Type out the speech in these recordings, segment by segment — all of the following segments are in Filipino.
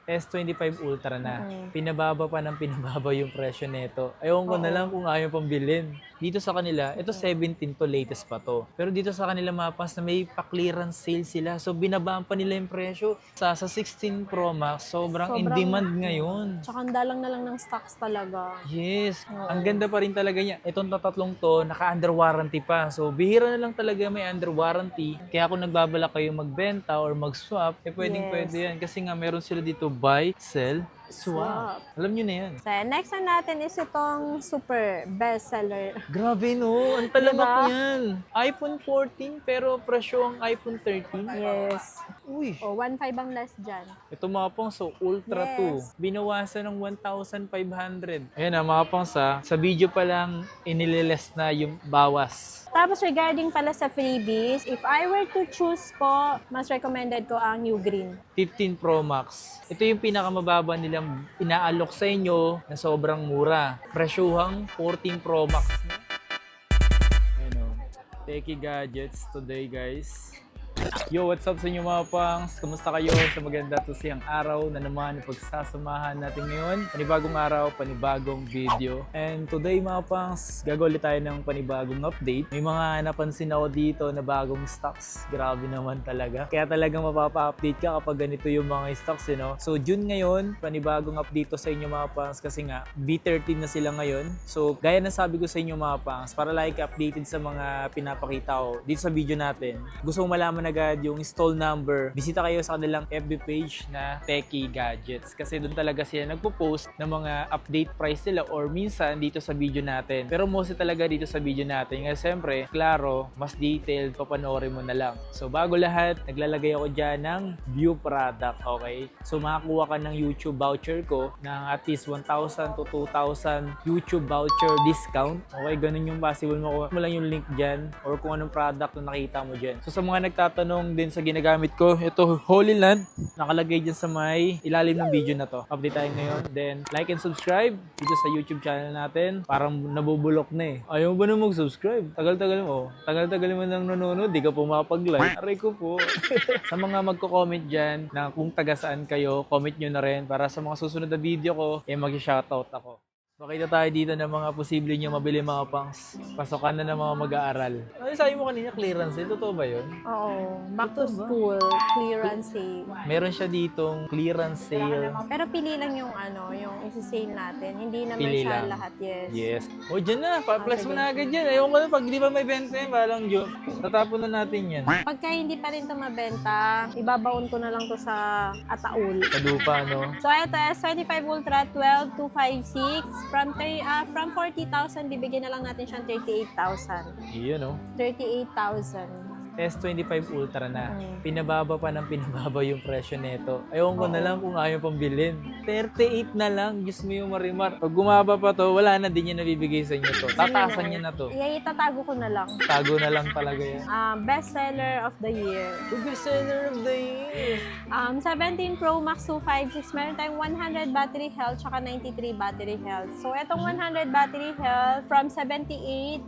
S25 Ultra na. Pinababa pa ng pinababa yung presyo nito. Ewan ko na lang kung ayaw pang bilhin. Dito sa kanila, ito 17 to, latest pa to. Pero dito sa kanila mapas na may pa-clearance sale sila. So binabaan pa nila yung presyo. Sa 16 Pro Max, sobrang in demand ngayon. Tsaka ang dalang na lang ng stocks talaga. Yes, ang ganda pa rin talaga niya. Itong tatlong to, naka-under warranty pa. So, bihira na lang talaga may under warranty. Kaya kung nagbabalak kayo magbenta or mag-swap, pwedeng-pwede yan. Kasi nga, meron sila dito buy, sell, swap. Alam nyo na yan. So, next one natin is itong super bestseller. Grabe no, ang talamak Diba? yan. iPhone 14 pero presyo ang iPhone 13. Yes. Uy, O, 1.5 ang less dyan. ito mga pangs, so Ultra Yes. 2. Binawasan ng 1,500. Ayan na mga pangs ha. Sa video pa lang, inililess na yung bawas. Tapos regarding pala sa freebies, if I were to choose po, mas recommended ko ang New Green. 15 Pro Max. Ito yung pinakamababa nilang inaalok sa inyo na sobrang mura. Presyuhang 14 Pro Max. Ayan o. Techie gadgets today guys. Yo, what's up sa inyo mga pangs? Kamusta kayo sa maganda to siyang araw na naman pagsasamahan natin ngayon? Panibagong araw, panibagong video. And today mga pangs, gagawin tayo ng panibagong update. May mga napansin ako dito na bagong stocks. Grabe naman talaga. Kaya talagang mapapa-update ka kapag ganito yung mga stocks, you know? So June ngayon, panibagong update to sa inyo mga pangs kasi nga B13 na sila ngayon. So gaya na sabi ko sa inyo mga pangs, para like updated sa mga pinapakita ko dito sa video natin. Gusto mo malaman agad yung stall number, bisita kayo sa kanilang FB page na Techie Gadgets kasi doon talaga sila nagpo-post ng mga update price nila or minsan dito sa video natin. Pero mostly talaga dito sa video natin kasi siyempre, klaro, mas detailed, papanoorin mo na lang. So bago lahat, naglalagay ako dyan ng view product, okay? So makakuha ka ng YouTube voucher ko ng at least 1,000 to 2,000 YouTube voucher discount. Okay, ganun yung possible mo. Mo lang yung link dyan or kung anong product na nakita mo dyan. So sa mga nagtatanong din sa ginagamit ko, ito Holy Land, nakalagay dyan sa may ilalim ng video na to. Update tayo ngayon. Then like and subscribe dito sa YouTube channel natin. Parang nabubulok na eh. Ayaw mo ba na mag-subscribe? Tagal-tagal mo. Tagal-tagal mo nang nanonood, di ka pumapag-like. Aray ko po. Sa mga magko-comment dyan na kung taga saan kayo, comment nyo na rin para sa mga susunod na video ko, mag-shoutout ako. Makita tayo dito ng mga posible nyo mabili mga pangs. Pasokan na ng mga mag-aaral. Ano sabi mo kanina, clearance sale? Totoo ba yun? Oo. Back to school, clearance sale. Meron siya ditong clearance sale. Pero pili lang yung yung isi-sale natin. Hindi naman Pili siya lang. lahat, yes. Yes. O, dyan na. Pa-plus mo sige. na agad yan. Ayaw ko na. Pag di pa may benta yan, parang joke. Tatapon na natin yan. Pagka hindi pa rin ito mabenta, ibabaon ko na lang to sa Ataul. Sa lupa, no? So, ito, S25 Ultra 12256. From 40,000, bibigyan na lang natin siyang 38,000. Iyon, no? 38,000. S25 Ultra na. Pinababa pa ng pinababa yung presyo nito. Ayaw ko na lang kung ayaw pang bilhin. 38 na lang. Diyos mo yung marimar. Pag gumaba pa to, wala na din niya nabibigay sa inyo to. Tataasan niya na to. Itatago ko na lang. Tago na lang talaga yan. Best seller of the year. Best seller of the year. 17 Pro Max 256, meron tayong 100 battery health tsaka 93 battery health. So, etong 100 battery health, from 78,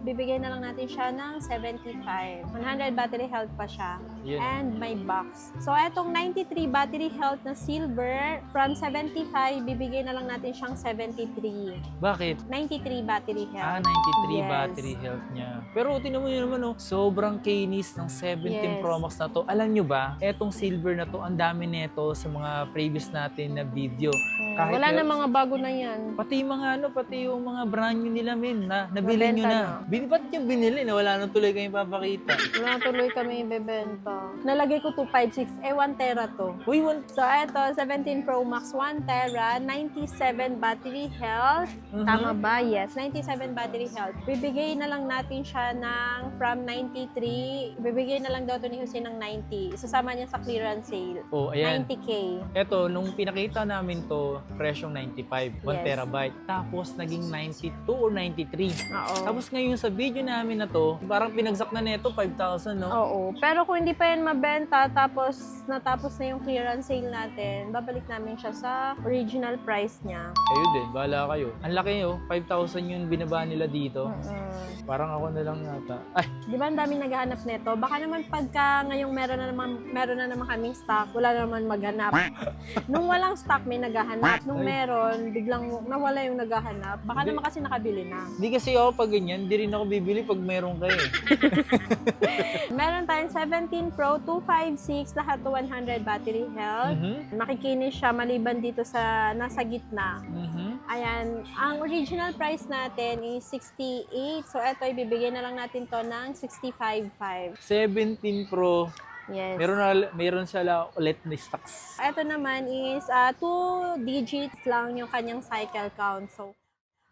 bibigyan na lang natin siya ng 75. 100 battery health pa siya. Yun. And may box. So, etong 93 battery health na silver, from 75, bibigyan na lang natin siyang 73. Bakit? 93 battery health. 93 Yes. battery health niya. Pero tinan mo yun naman, oh, sobrang kinis ng 17 Yes. Pro Max na to. Alam nyo ba, etong silver na to, ang dami nito sa mga previous natin na video. Kahit Wala na meron- mga bago na yan. Pati yung mga pati yung mga brand new nila, men, na nabili nyo Nabenta na. Ba't yung binili na wala nang tuloy kayong papakita? Wala na tuloy kami ibebenta. Nalagay ko 256, 1 tera to. Uy, So, eto, 17 Pro Max 1 tera, 97 battery health. Tama ba? Yes, 97 battery health. Bibigay na lang natin siya ng from 93. Bibigay na lang daw to ni Jose ng 90. Isasama niya sa clearance sale. oh, ayan. 90K. Eto, nung pinakita namin to, presyong 95, 1 Yes. terabyte. Tapos, naging 92 or 93. Oo. Tapos ngayon sa video namin na to, parang pinagsak na neto 5,000, no? Oo. Pero kung hindi pa pa yan mabenta, tapos natapos na yung clearance sale natin, babalik namin siya sa original price niya. Kayo din, bahala kayo. Ang laki oh, 5,000 yung binaba nila dito. Parang ako na lang yata. Ay, Di ba ang daming naghahanap nito? Baka naman pagka ngayong meron na naman kaming stock, wala na naman maghanap. Nung walang stock, may naghahanap. Nung meron, biglang nawala yung naghahanap. Baka naman kasi nakabili na. hindi kasi ako pag ganyan, hindi rin ako bibili pag meron kayo. Meron tayong 17 Pro, 256, lahat to 100 battery health. Makikinis siya maliban dito sa nasa gitna. Ayan, ang original price natin is 68. So, eto, ibibigay na lang natin to ng 65.5. 17 Pro, Yes. meron siya ulit na stocks. Ito naman is 2 digits lang yung kanyang cycle count. So,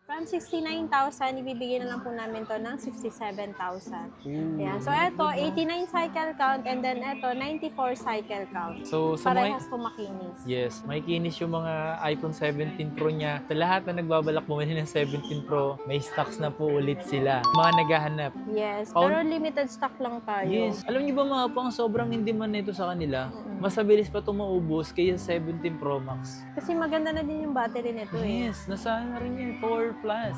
from 69,000, ibibigay na lang po namin to ng 67,000. Ayan. So, ito, 89 cycle count and then ito, 94 cycle count. So, sa mga... Parehas to makinis. Yes, may kinis yung mga iPhone 17 Pro niya. Sa lahat na nagbabalak bumili ng 17 Pro, may stocks na po ulit sila. Mga naghahanap. Yes, Pound- pero limited stock lang tayo. Yes. Alam niyo ba mga pang sobrang hindi man nito sa kanila, mas mabilis pa ito maubos kaya 17 Pro Max. Kasi maganda na din yung battery nito eh. Yes, nasa na rin yan, 4 plus.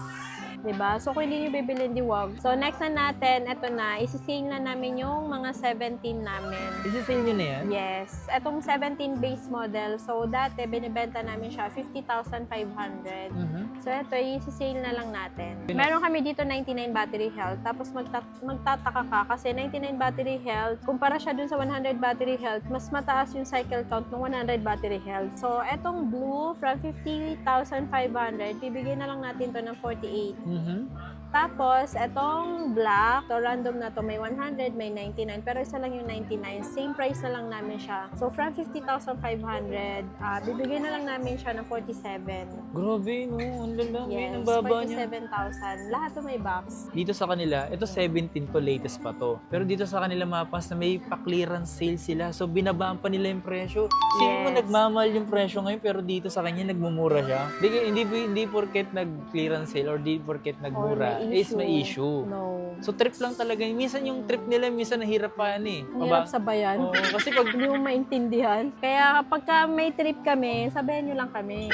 Diba? So, kung hindi nyo bibilin, di wag. So, next na natin, ito na, isising na namin yung mga 17 namin. Isi-sale nyo na yan? Yes. Etong 17 base model, so dati, binibenta namin siya 50,500. So, ito, isisale na lang natin. Meron kami dito 99 battery health, tapos magtataka ka kasi 99 battery health, kumpara siya dun sa 100 battery health, mas mataas yung cycle count ng 100 battery health. So, etong blue, from 50,500, bibigyan na lang natin to ng 48. Tapos, etong black, to random na to, may 100, may 99, pero isa lang yung 99. Same price na lang namin siya. So, from 50,500, bibigyan na lang namin siya ng 47. Grabe, no? Ang lalaki. Yes, Ang baba niya. 47,000. Lahat to may box. Dito sa kanila, ito 17 to, latest pa to. Pero dito sa kanila mapas na may pa-clearance sale sila. So, binabaan pa nila yung presyo. Sino mo Yes. nagmamahal yung presyo ngayon, pero dito sa kanya nagmumura siya? Hindi porket nag-clearance sale or di porket nagmura, is may issue. No. So, trip lang talaga. Minsan yung trip nila, minsan nahirap pa yan eh. Ang hirap sabayan. Oo, kasi pag... Hindi mo maintindihan. Kaya kapag may trip kami, sabayan nyo lang kami.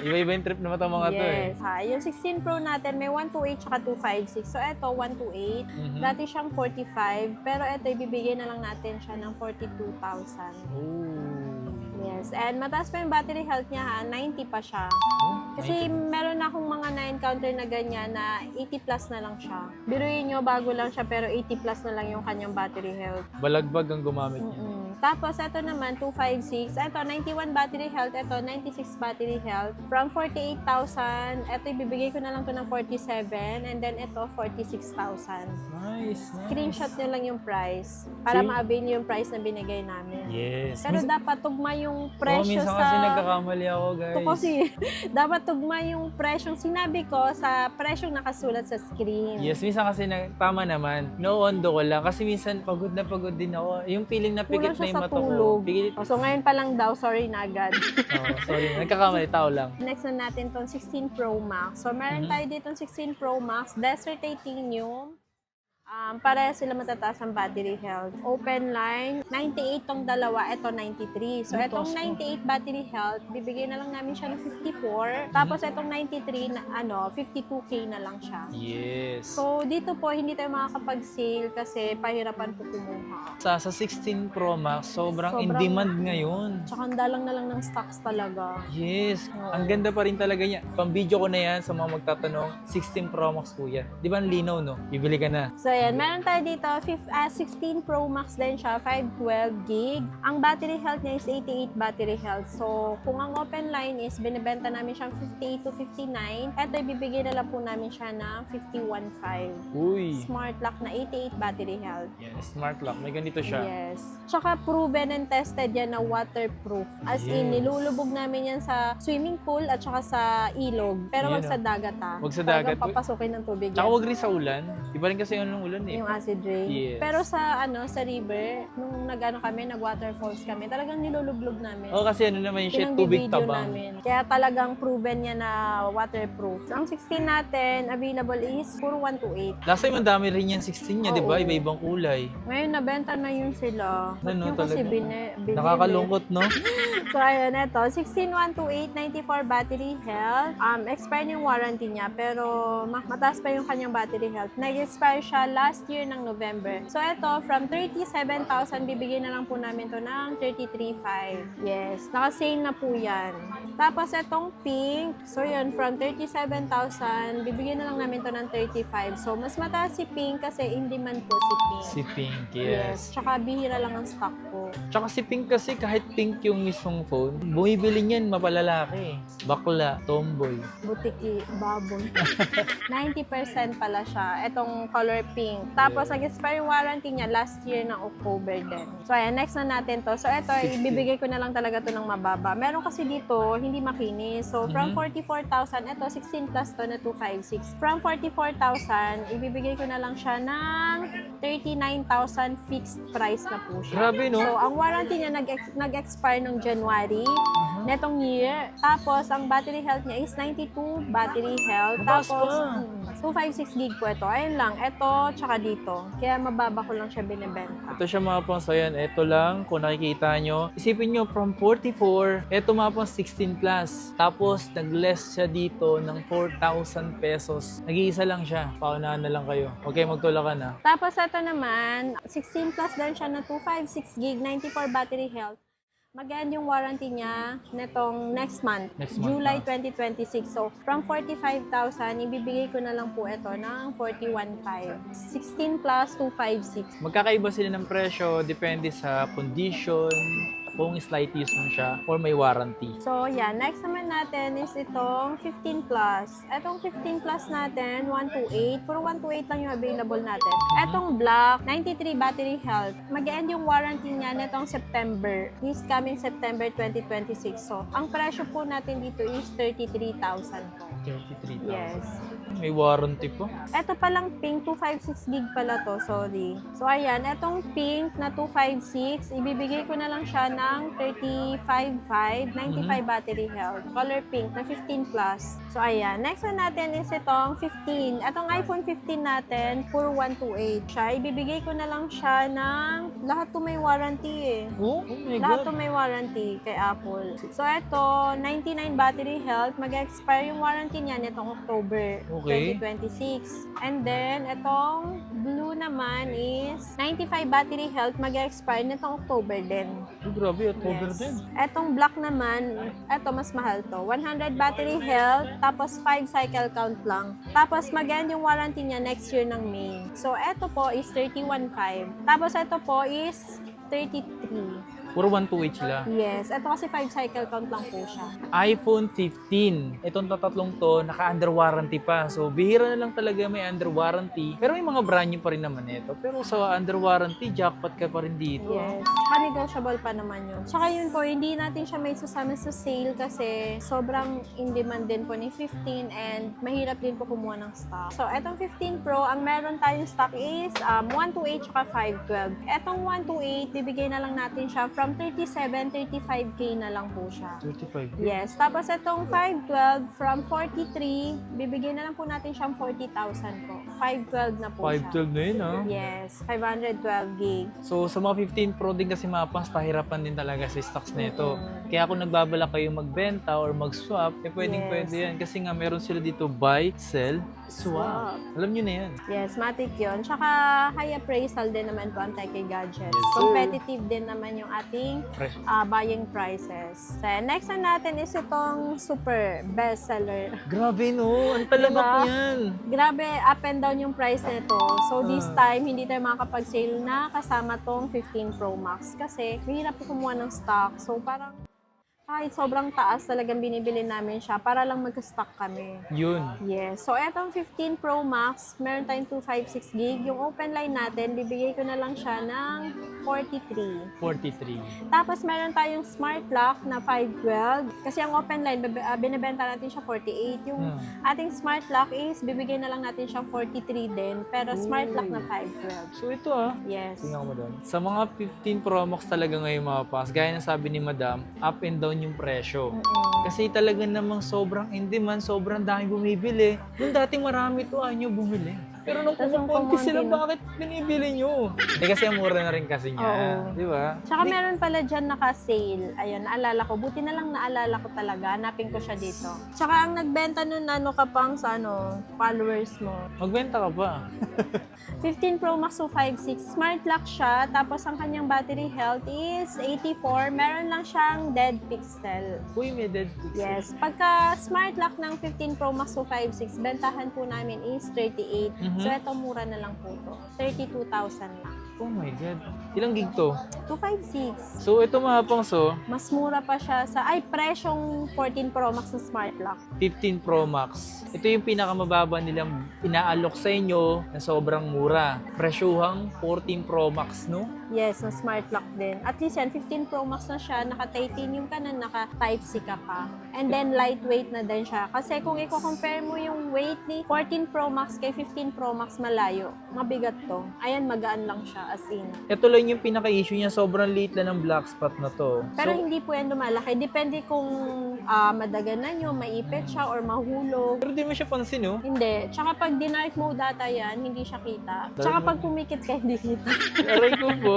Iba-iba yung trip naman itong mga to eh. Yes. Yung 16 Pro natin, may 128 tsaka 256. So, eto, 128. Dati siyang 45. Pero eto, ibibigay na lang natin siya ng 42,000. Yes. And mataas pa yung battery health niya ha. 90 pa siya. Kasi meron akong mga na-encounter na ganyan na 80 plus na lang siya. Biruin nyo, bago lang siya pero 80 plus na lang yung kanyang battery health. Balagbag ang gumamit niya. Tapos, ito naman, 256. Ito, 91 battery health. Ito, 96 battery health. From 48,000, ito, ibibigay ko na lang to ng 47. And then, ito, 46,000. Nice. Screenshot nyo lang yung price para See? ma-avail nyo yung price na binigay namin. Yes. Pero dapat tugma yung presyo minsan sa... kasi nagkakamali ako, guys. Ito kasi, dapat tugma yung presyong sinabi ko sa presyong nakasulat sa screen. Yes, minsan kasi tama naman. No-ondo ko lang. Kasi minsan pagod na pagod din ako. Yung feeling na pikit Kulang na siya yung sa mata ko. tulog. Pikit. So, ngayon pa lang daw, sorry na agad. Sorry. Nagkakamali. Tao lang. Next na natin tong 16 Pro Max. So, meron tayo dito 16 Pro Max, Desert Titanium. Para sila matataas ang battery health. Open line, 98 tong dalawa, ito 93. So, itong 98 battery health, bibigyan na lang namin siya ng 54. Tapos, itong 93, 52K na lang siya. Yes. So, dito po, hindi tayo makakapag-sale kasi pahirapan po kumuha. Sa 16 Pro Max, sobrang in demand ngayon. Tsaka ang dalang na lang ng stocks talaga. Yes. Ang ganda pa rin talaga niya. Pang-video ko na yan sa mga magtatanong. 16 Pro Max po yan. Di ba ang linaw, no? Bibili ka na. So, ayan. Meron tayo dito, 16 Pro Max din siya, 512 gig. Ang battery health niya is 88 battery health. So, kung ang open line is binibenta namin siyang 58 to 59, eto ibibigay na lang po namin siya ng 51.5. Uy. Smart lock na 88 battery health. Yes, smart lock. May ganito siya. Yes. Tsaka proven and tested yan na waterproof. As in, Yes. nilulubog namin yan sa swimming pool at saka sa ilog. Pero Yan, wag sa dagat ha. Wag sa Talagang dagat. papasukin ng tubig Tsaka yan. wag rin sa ulan. Iba rin kasi yung umulan eh. Yung acid rain. Yes. Pero sa river, nung nag-waterfalls kami, talagang nilulublog namin. Oh, kasi ano naman yung shit, tubig Pinang-video tabang. namin. Kaya talagang proven niya na waterproof. Ang 16 natin, available is puro 1 to 8. Last time, ang dami rin yung 16 niya, di ba? Oo. Iba-ibang kulay. Ngayon, nabenta na yun sila. Ba't Ano, yung kasi talaga? binili? Nakakalungkot, no? So, ayun, ito. 16, 1 to 8, 94 battery health. Expired yung warranty niya, pero mataas pa yung kanyang battery health. Nag-expire siya last year ng November. So, ito, from 37,000, bibigyan na lang po namin to ng 33,500. Yes, naka-sale na po yan. Tapos, itong pink, so yun, from 37,000, bibigyan na lang namin to ng 35. So, mas mataas si pink kasi in demand po si pink. Si Pink, yes. Tsaka bihira lang ang stock po. Tsaka si Pink kasi kahit pink yung mismong phone, bumibili niyan mapalalaki. Bakla, tomboy. Butiki, baboy. 90% pala siya. Itong color pink. Tapos, nag-expire yung warranty niya last year ng October din. So, ayan, next na natin to. So, ito, 60. ibibigay ko na lang talaga to ng mababa. Meron kasi dito, hindi makinis. So, from 44,000, ito, 16 plus to na 256. From 44,000, ibibigay ko na lang siya ng 39,000 fixed price na po siya. Grabe, no? So, ang warranty niya nag-expire nung January netong year. Tapos, ang battery health niya is 92 battery health. Mabas Tapos, pa. 256 gig po ito. Ayun lang. Ito, tsaka dito. Kaya mababa ko lang siya binibenta. Ito siya mga pons, ayan, ito lang, kung nakikita nyo. Isipin nyo, from 44, ito mga pons, 16 plus. Tapos, nag-less siya dito ng 4,000 pesos. Nag-iisa lang siya. Paunahan na lang kayo. Okay, magtulakan na. Tapos, ito naman, 16 plus din siya na 256 gig, 94 battery health. Mag-end yung warranty niya netong next month, Next month, July 2026. So, from 45,000, ibibigay ko na lang po ito ng 41,500. 16 plus 256. Magkakaiba sila ng presyo, depende sa condition, kung slight use mo siya, or may warranty. So, yan. Next naman natin is itong 15 plus. Itong 15 plus natin, 128. Puro 128 lang yung available natin. Itong black, 93 battery health. Mag-end yung warranty niya netong September. This coming September 2026. So, ang presyo po natin dito is 33,000 po. 33,000. Yes. May warranty po. Ito palang pink, 256 gig pala to, sorry. So, ayan, itong pink na 256, ibibigay ko na lang siya ng 35,500, 95 battery health. Color pink na 15 plus. So, ayan. Next one natin is itong 15. Itong iPhone 15 natin, puro 128 siya. Ibibigay ko na lang siya ng, lahat to may warranty eh. Oh my Lahat God. to may warranty kay Apple. So, ito, 99 battery health. Mag-expire yung warranty niya nitong October Okay. 2026. And then, itong blue naman is 95 battery health. Mag-expire nitong October din. Oh, grabe, October Yes. din. Etong black naman, eto mas mahal to. 100 battery health, tapos 5 cycle count lang. Tapos mag-end yung warranty niya next year ng May. So, eto po is 31,500. Tapos eto po is 33. Puro 128 sila. Yes, ito kasi 5 cycle count lang po siya. iPhone 15. Itong tatlong to, naka-under warranty pa. So, bihira na lang talaga may under warranty. Pero may mga brand new pa rin naman ito. Pero sa under warranty, jackpot ka pa rin dito. Yes. Negotiable pa naman yun. Tsaka yun po, hindi natin siya may susama sa sale kasi sobrang in demand din po ni 15 and mahirap din po kumuha ng stock. So, etong 15 Pro, ang meron tayong stock is 128 tsaka 512. Etong 128, bibigay na lang natin siya from 37, 35K na lang po siya. 35. Yes. Tapos itong 512, from 43, bibigay na lang po natin siyang 40,000 po. 512 na po siya. 512 na yun, ah. Yes, 512 gig. So, sa mga 15 Pro din kasi mga pans, pahirapan din talaga sa stocks na ito. Kaya kung nagbabala kayo magbenta or mag-swap, pwedeng-pwede yan. Kasi nga, meron sila dito buy, sell, swap. Alam nyo na yan. Yes, matik yun. Tsaka high appraisal din naman po ang Techie Gadgets. Yes, sir. Competitive din naman yung ating Fresh. buying prices. So, next na natin is itong super bestseller. Grabe, no? Ang talamak Diba? yan. Grabe, up and down yung price nito. So, this time, hindi tayo makakapag-sale na kasama tong 15 Pro Max. Kasi, mahirap po kumuha ng stock. So, parang Kahit sobrang taas talagang binibili namin siya para lang mag-stock kami. Yun. Yes. So, etong 15 Pro Max, meron tayong 256 gig. Yung open line natin, bibigay ko na lang siya ng 43. 43. Tapos, meron tayong smart lock na 512. Kasi ang open line, binibenta natin siya 48. Yung ating smart lock is, bibigay na lang natin siya 43 din. Pero smart lock na 512. So ito Yes. tingnan mo doon. Sa mga 15 Pro Max talaga ngayon mga pas, gaya ng sabi ni Madam, up and down yung presyo. Kasi talaga namang sobrang in demand, sobrang dami bumibili. Nung dating marami ito, ayaw nyo bumili. Pero nung Tas yung kumukunti sila, kumonti na. bakit binibili nyo? Kasi ang mura na rin kasi niya. Oo. Di ba? Tsaka meron pala dyan naka-sale. Ayun, naalala ko. Buti na lang naalala ko talaga. Hanapin ko siya dito. Tsaka ang nagbenta nun, ka pang sa followers mo. Magbenta ka pa. 15 Pro Max 256. Smart lock siya. Tapos ang kanyang battery health is 84. Meron lang siyang dead pixel. Uy, may dead pixel. Yes. Pagka smart lock ng 15 Pro Max 256, bentahan po namin is 38. So, ito mura na lang po to. 32,000 lang. Oh my God. Ilang gig to? 256. So, ito mga pangso, Mas mura pa siya sa, presyong 14 Pro Max na smart lock. 15 Pro Max. Ito yung pinakamababa nilang inaalok sa inyo na sobrang mura. Presyuhang 14 Pro Max, no? Yes, na smart lock din. At least yan, 15 Pro Max na siya, naka-titanium ka na, naka-Type-C ka pa. And then, lightweight na din siya. Kasi kung i-compare mo yung weight ni 14 Pro Max kay 15 Pro Max, malayo. Mabigat to. Ayan, magaan lang siya, as in. Ito lang yung pinaka-issue niya, sobrang liit lang ng black spot na to. Pero hindi po yan lumalaki. Depende kung madaganan nyo, maipit siya, or mahulog. Pero di mo siya pansin, no? Hindi. Tsaka pag dinark mode data yan, hindi siya kita. Tsaka pag pumikit ka, hindi kita. Aray ko po.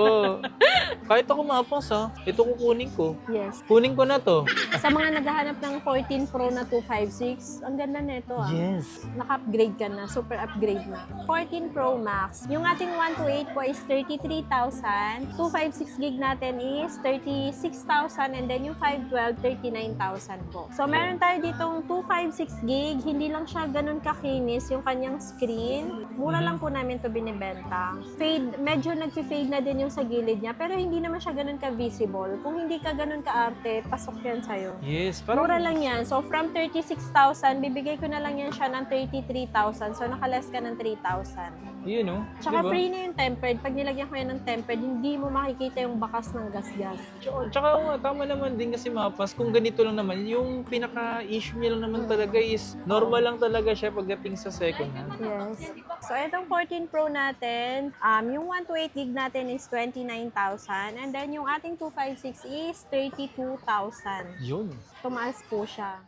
Kahit ako mapang ito kukunin ko. Yes. Kunin ko na to. Sa mga naghahanap ng 14 Pro na 256, ang ganda nito Yes. Naka-upgrade ka na. Super upgrade na. 14 Pro Max. Yung ating 128 po is 33,000. 256 gig natin is 36,000. And then yung 512, 39,000 po. So, meron tayo ditong 256 gig. Hindi lang siya ganun kakinis yung kanyang screen. Mura lang po namin to binibenta. Fade, medyo nag-fade na din yung sa gilid niya. Pero hindi naman siya ganun ka-visible. Kung hindi ka ganun ka-arte, pasok yan sa'yo. Yes. Parang Mura lang yan. So, from 36,000, bibigay ko na lang yan siya ng 33,000. So, nakaless ka ng 3,000. yun, no? Tsaka Diba? free na yung tempered. Pag nilagyan ko yan ng tempered, hindi mo makikita yung bakas ng gas-gas. Tsaka tama naman din kasi mapas. Kung ganito lang naman, yung pinaka-issue niya lang naman talaga is normal lang talaga siya pagdating sa second hand. Yes. So, itong 14 Pro natin, yung 128 gig natin is 29,000. And then, yung ating 256 is 32,000. Yun. Tumaas po siya.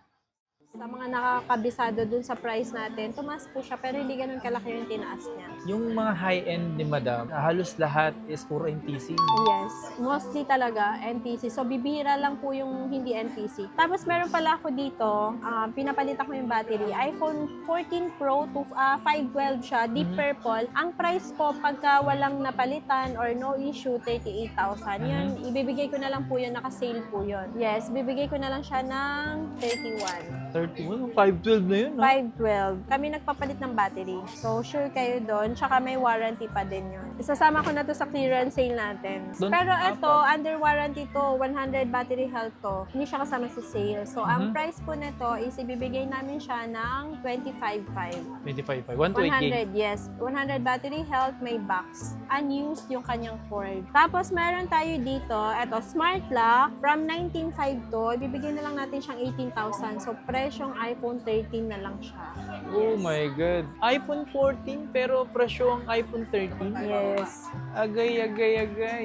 Sa mga nakakabisado dun sa price natin, tumaas po siya pero hindi ganun kalaki yung tinaas niya. Yung mga high-end ni Madam, halos lahat is puro NTC. Yes, mostly talaga NTC. So, bibihira lang po yung hindi NTC. Tapos, meron pala ako dito, pinapalitan ko yung battery. iPhone 14 Pro to 512 siya, deep purple. Ang price po, pagka walang napalitan or no issue, 38,000. Yun, ibibigay ko na lang po yun, naka-sale po yun. Yes, bibigay ko na lang siya ng 31. 31, 512 na yun, no? 512. Kami nagpapalit ng battery. So, sure kayo doon. Tsaka may warranty pa din yun. Isasama ko na to sa clearance sale natin. Doon- Pero ito, under warranty to, 100 battery health to. Hindi siya kasama sa sale. So, ang price po nito is ibibigay namin siya ng 25,500. 25.5. 128 gig. 100, yes. 100 battery health, may box. Unused yung kanyang cord. Tapos, meron tayo dito, eto, smart lock. From 19,500 to, ibibigay na lang natin siyang 18,000. So, presyong iPhone 13 na lang siya. Oh my God. iPhone 14 pero presyo ang iPhone 13? Yes. Agay.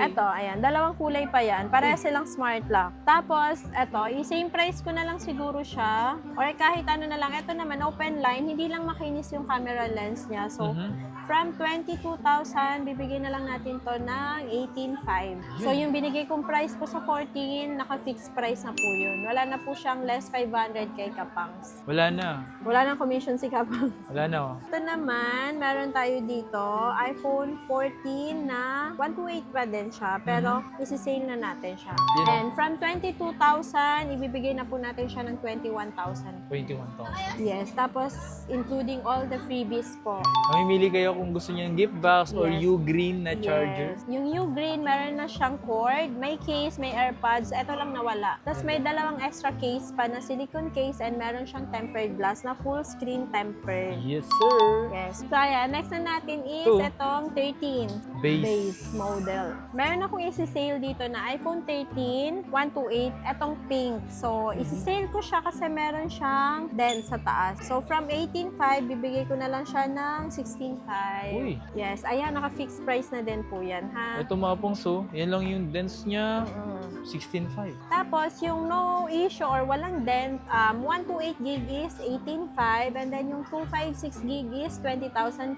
Eto, ayan. Dalawang kulay pa yan. Pareha silang smart lock. Tapos, eto, i-same price ko na lang siguro siya. Or kahit ano na lang. Eto naman, open line. Hindi lang makinis yung camera lens niya. So, from 22,000, bibigay na lang natin to ng 18,500. So, yung binigay kong price po sa 14, naka-fixed price na po yun. Wala na po siyang less 500 kay Kapwa. Kapangs. Wala na. Wala nang commission si Kapangs. Wala na. Oh. Ito naman, meron tayo dito, iPhone 14 na 128 pa din siya, pero isi-sale na natin siya. Yeah. And from 22,000, ibibigay na po natin siya ng 21,000. 21,000. Yes, tapos including all the freebies po. Mamimili kayo kung gusto niyo ng gift box or Yes. U-Green na charger. Yes. Yung U-Green, meron na siyang cord, may case, may AirPods, eto lang nawala. Tapos may dalawang extra case pa na silicone case and meron siyang tempered glass na full screen tempered. Yes, sir. Yes. So, ayan. Next na natin is Ito. itong 13 Base. model. Meron akong isi-sale dito na iPhone 13 128, etong pink. So, isi-sale ko siya kasi meron siyang dent sa taas. So, from 18.5, bibigay ko na lang siya ng 16.5. Uy. Yes. Ayan, naka-fixed price na din po yan, ha? Ito mga pongso, yan lang yung dents niya. Mm. 16.5. Tapos, yung no issue or walang dent, 128 gig is 18.5 and then yung 256 gig is 20,500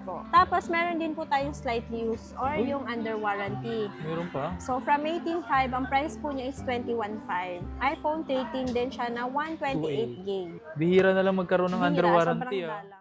po. Tapos, meron din po tayong slightly used or Uy. yung under warranty. Meron pa. So, from 18.5, ang price po niya is 21.5. iPhone 13 din siya na 128 gig. Bihira na lang magkaroon ng under Bihira, warranty. sobrang Ah. galang.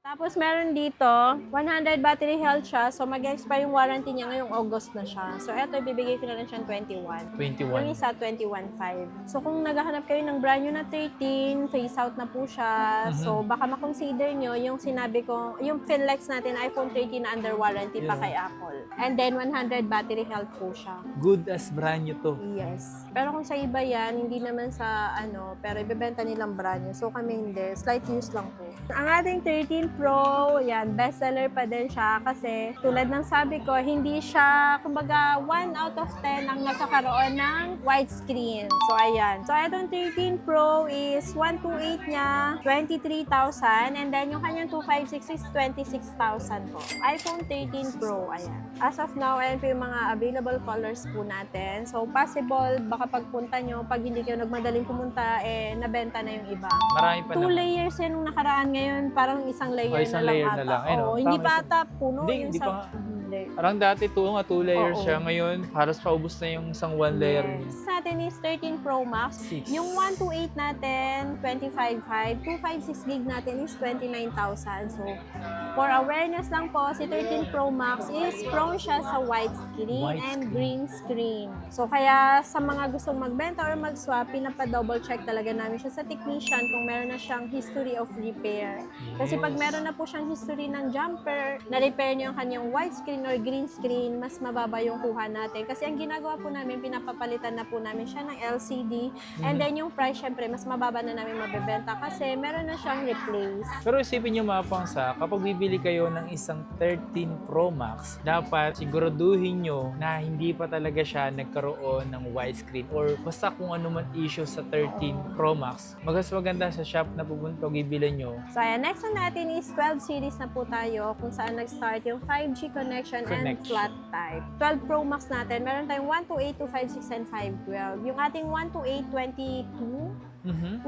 Tapos meron dito, 100 battery health siya. So mag-expire yung warranty niya ngayong August na siya. So eto, ibibigay ko na lang siyang 21. Yung 21. isa, 21.5. So kung naghahanap kayo ng brand new na 13, phase out na po siya. So baka makonsider nyo yung sinabi ko, yung Finlex natin, iPhone 13 na under warranty pa Yeah. kay Apple. And then 100 battery health po siya. Good as brand new to. Yes. Pero kung sa iba yan, hindi naman sa pero ibebenta nilang brand new. So kami hindi, slight use lang po. Ang ating 13 Pro, yan, bestseller pa din siya kasi tulad ng sabi ko, hindi siya, kumbaga, 1 out of 10 ang nagkakaroon ng widescreen. So ayan. So itong 13 Pro is 128 niya, 23,000 and then yung kanyang 256 is 26,000 po. iPhone 13 Pro, ayan. As of now, ayan po yung mga available colors po natin. So possible, baka pagpunta nyo, pag hindi kayo nagmadaling pumunta, nabenta na yung iba. Marami pa 2 naman. layers yan nung nakaraan ngayon, parang isang layer, Isang na lang layer ata. na lang. Ayun, Oo, oh, hindi tama, pa isang- ata puno Hindi, yung hindi sa... pa nga. Hindi. Parang dati 2 layers Oo. siya. Ngayon, halos paubos na yung isang 1 layer. Yes. Natin is 13 Pro Max. 6. Yung 128 natin, 25.5. 256 gig natin is 29,000. So, for awareness lang po, si 13 Pro Max is prone siya sa white screen White and screen. green screen. So, kaya sa mga gustong magbenta or mag-swap, pinapa-double check talaga namin siya sa technician kung meron na siyang history of repair. Kasi pag meron na po siyang history ng jumper, na-repair niyo yung kanyang white screen or green screen, mas mababa yung kuha natin. Kasi ang ginagawa po namin, pinapapalitan na po namin siya ng LCD. And then yung price, syempre, mas mababa na namin mabebenta kasi meron na siyang replace. Pero isipin nyo mga pangsa, kapag bibili kayo ng isang 13 Pro Max, dapat siguraduhin nyo na hindi pa talaga siya nagkaroon ng widescreen or basta kung ano man issue sa 13 Pro Max. Mas maganda sa shop na pupunta o bibili nyo. So ayan, next na natin is 12 series na po tayo kung saan nag-start yung 5G connection and flat type. 12 Pro Max natin, meron tayong 128, 256, and 512. Yung ating 128, 22, 256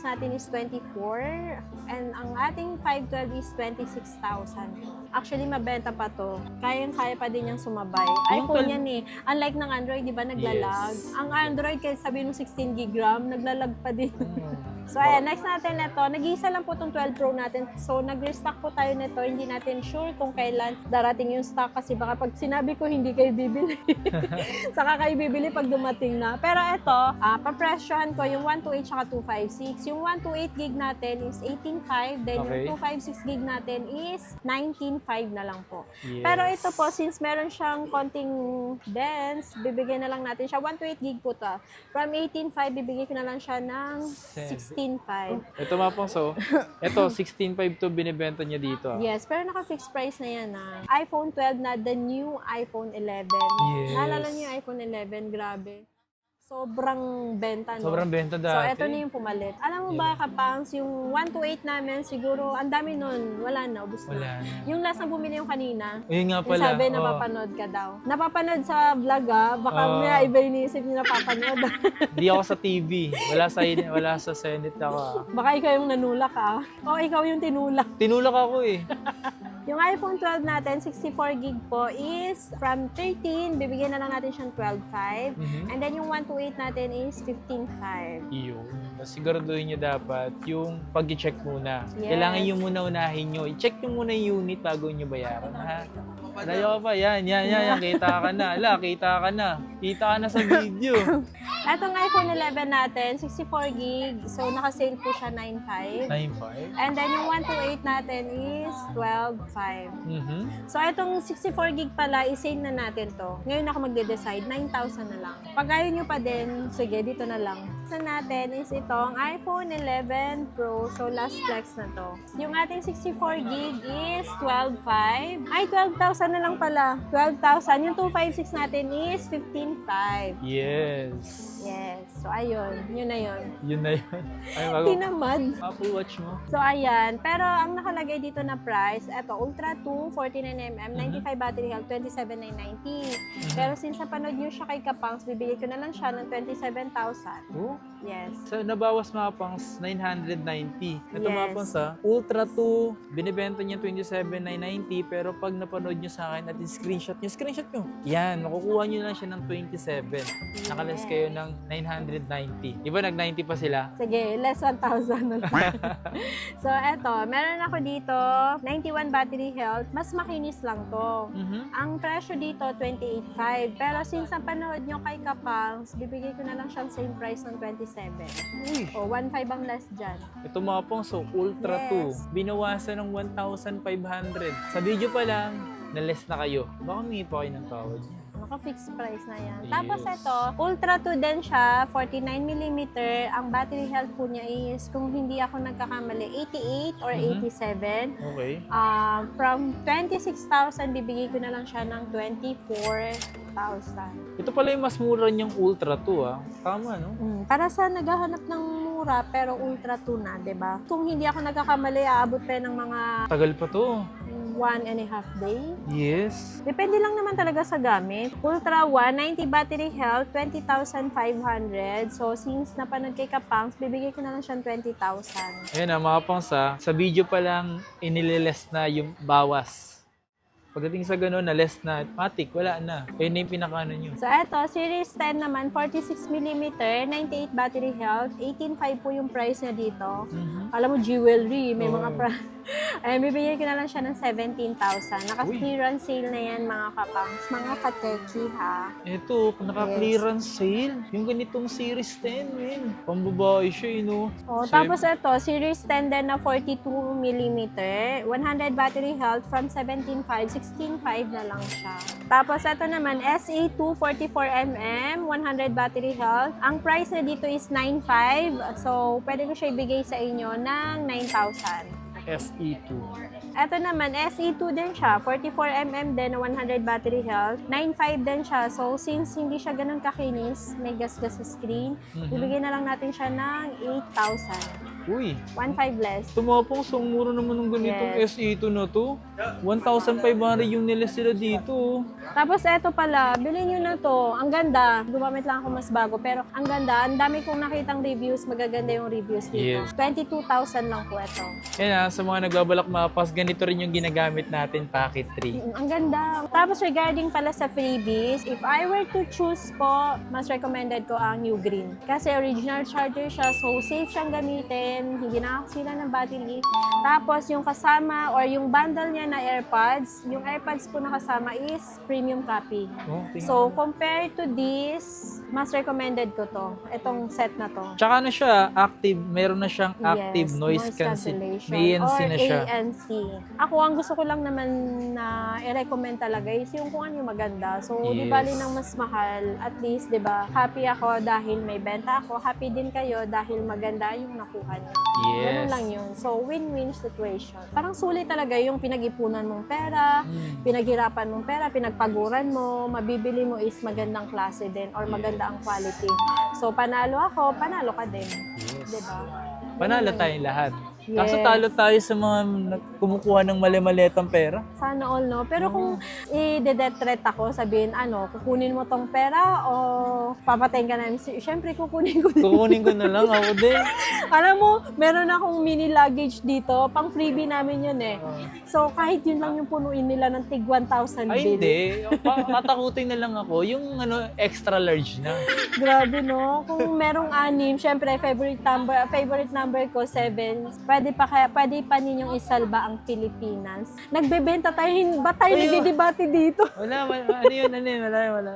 natin is 24 and ang ating 512 is 26,000. Actually, mabenta pa to. Kayang-kaya pa din yung sumabay. Yung iPhone 12 yan eh. Unlike ng Android, di ba, naglalag? Yes. Ang Android, kahit sabihin mo 16 gig RAM, naglalag pa din. So, ayan, next natin ito. Nag-iisa lang po itong 12 Pro natin. So, nag-restock po tayo nito. Hindi natin sure kung kailan darating yung stock kasi baka pag sinabi ko, hindi kayo bibili. Saka kayo bibili pag dumating na. Pero ito, papresyohan ko yung 128 saka 256. Yung 128 gig natin is 18.5. Then Okay. yung 256 gig natin is 19.5 na lang po. Yes. Pero ito po, since meron siyang konting dents, bibigyan na lang natin siya. 128 gig po to. From 18.5, bibigyan ko na lang siya ng 16.5. Ito mga pangso, ito 16.5 to binibenta niya dito. Ah. Yes, pero naka-fixed price na yan iPhone 12 na the new iPhone 11. Yes. Naalala niyo yung iPhone 11? Grabe. Sobrang benta, no? Sobrang benta So, dati. eto na yung pumalit. Alam mo ba, Kapangs, yung 128 namin, siguro, ang dami nun. Wala na, ubus na. Wala na. Yung last na bumili yung kanina, Ayun nga yung pala. sabi, oh. napapanood ka daw. Napapanood sa vlog, baka Oh. may iba iniisip niyo napapanood. Di ako sa TV. Wala sa Senate ako. Ah. Baka ikaw yung nanulak, O, ikaw yung tinulak. Tinulak ako eh. Yung iPhone 12 natin, 64 gig po is from 13, bibigyan na lang natin siyang 12.5. And then yung 128 natin is 15.5. Yun. Tapos siguraduhin nyo dapat yung pag-check muna. Yes. Kailangan yung muna unahin nyo. I-check nyo muna yung unit bago nyo bayaran, ha? Layo ka pa. Yan. Kita ka na. Kita ka na. Kita ka na sa video. Itong iPhone 11 natin, 64 gig. So, naka-sale po siya 9.5. 9.5? And then yung 128 natin is 12.5. So, itong 64 gig pala, i-sale na natin to. Ngayon ako magde-decide, 9,000 na lang. Pag ayaw nyo pa din, sige, dito na lang. So, natin is itong iPhone 11 Pro. So, last flex na to. Yung ating 64 gig is 12.5. Ay, 12,000 na lang pala. 12,000. Yung 256 natin is 15.5. Yes. Yes. So, ayun. Yun na yun. Yun na yun. Ay, Tinamad. Apple Watch mo. So, ayan. Pero, ang nakalagay dito na price, eto, Ultra 2, 49mm, 95 battery health, 27,990. Pero, since napanood nyo siya kay Kapangs, bibigay ko na lang siya ng 27,000. Oh? Yes. So, nabawas mga pangs 990. Ito mga Yes. pangs Ultra 2, binibenta niya 27,990 pero pag napanood niyo sa akin at screenshot nyo. Yan, makukuha niyo lang siya ng 27. Nakaless kayo ng 990. Di ba nag-90 pa sila? Sige, less 1,000 na lang. So, eto, meron ako dito, 91 battery health. Mas makinis lang to. Ang presyo dito, 28.5. Pero since napanood nyo kay Kapangs, bibigay ko na lang siyang same price ng 27. Uy! O, 1.5 ang less dyan. Ito mga pangs, Ultra Yes. 2. Binawasan ng 1,500. Sa video pa lang, na-less na kayo. Baka humingi pa kayo ng tawad. Naka-fixed price na yan. Yes. Tapos ito, Ultra 2 din siya, 49mm. Ang battery health po niya is, kung hindi ako nagkakamali, 88 or 87. Okay. From 26,000, bibigay ko na lang siya ng 24,000. Ito pala yung mas mura niyang Ultra 2 ah. Tama, no? Para sa naghahanap ng mura, pero Ultra 2 na, 'di ba? Kung hindi ako nagkakamali, aabot pa ng mga Tagal pa to. 1.5 day. Yes. Depende lang naman talaga sa gamit. Ultra 1, 90 battery health, 20,500. So, since napanood kay Kapangs, bibigay ko na lang siyang 20,000. Ayan mga pangs sa video pa lang inililess na yung bawas. Pagdating sa ganun, na less na, matik, wala na. Ayun na yung pinakaano nyo. So, eto, Series 10 naman, 46mm, 98 battery health, 18.5 po yung price niya dito. Alam mo, jewelry, may mga Ayun, bibigyan ko na lang siya ng 17,000. Naka-clearance sale na yan, mga Kapangs. Mga kateki, ha? Ito, naka-clearance sale. Yung ganitong Series 10, men. Pambabae siya, no? Oh, tapos ito, Series 10 din na 42mm, 100 battery health from 17.5, 16.5 na lang siya. Tapos ito naman, SE2 44mm, 100 battery health. Ang price na dito is 9.5. So, pwede ko siya ibigay sa inyo ng 9,000. SE2. Ito naman, SE2 din siya. 44mm din na 100 battery health. 9.5 din siya. So, since hindi siya ganun kakinis, may gas-gas sa screen, ibigay na lang natin siya ng 8,000. Uy, 1.5 less. tumapang sa mura naman ng ganitong Yes. SE2 na to. 1,500 yung niless sila dito. Tapos eto pala, bilhin nyo na to. Ang ganda. Gumamit lang ako mas bago. Pero ang ganda, ang dami kong nakitang reviews. Magaganda yung reviews dito. Yes. 22,000 lang po ito. Yan sa mga nagbabalak mapas, ganito rin yung ginagamit natin, packet 3. Ang ganda. Tapos regarding pala sa freebies, if I were to choose po, mas recommended ko ang New Green. Kasi original charger siya, so safe siyang gamitin, hindi nakakasila ng battery. Tapos yung kasama or yung bundle niya na AirPods, yung AirPods po na kasama is premium copy. Oh, So compared to this, mas recommended ko to. Itong set na to. tsaka ano siya, active, meron na siyang active Yes, noise cancellation. May ANC or na siya. ANC. Ako, ang gusto ko lang naman na i-recommend talaga is yung kung ano yung maganda. So, di Yes. bali ng mas mahal. At least, di ba, happy ako dahil may benta ako. Happy din kayo dahil maganda yung nakuha niyo. Yes. Ganun lang yun. So, win-win situation. Parang sulit talaga yung pinag-ipunan mong pera, pinaghirapan mong pera, pinagpaguran mo, mabibili mo is magandang klase din or maganda ang quality. So, panalo ako, panalo ka din. Yes. Di ba? Panalo tayong lahat. Kaso Yes. talo tayo sa mga kumukuha ng mali-malitang pera. Sana all, no? Pero kung i-death threat ako, sabihin, kukunin mo tong pera o papatayin ka namin. Siyempre, kukunin ko. Kukunin ko na lang ako din. Alam mo, meron akong mini luggage dito. Pang freebie namin yun eh. So, kahit yun lang yung punuin nila ng tig 1,000 Ay, bill. hindi. Tatakutin na lang ako. Yung extra large na. Grabe, no? Kung merong 6, syempre, favorite number ko, 7. Pwede pa ninyong isalba ang Pilipinas. Nagbebenta tayo, ba't tayo Ayun. nagdidebate dito? Wala. Ano yun? Wala.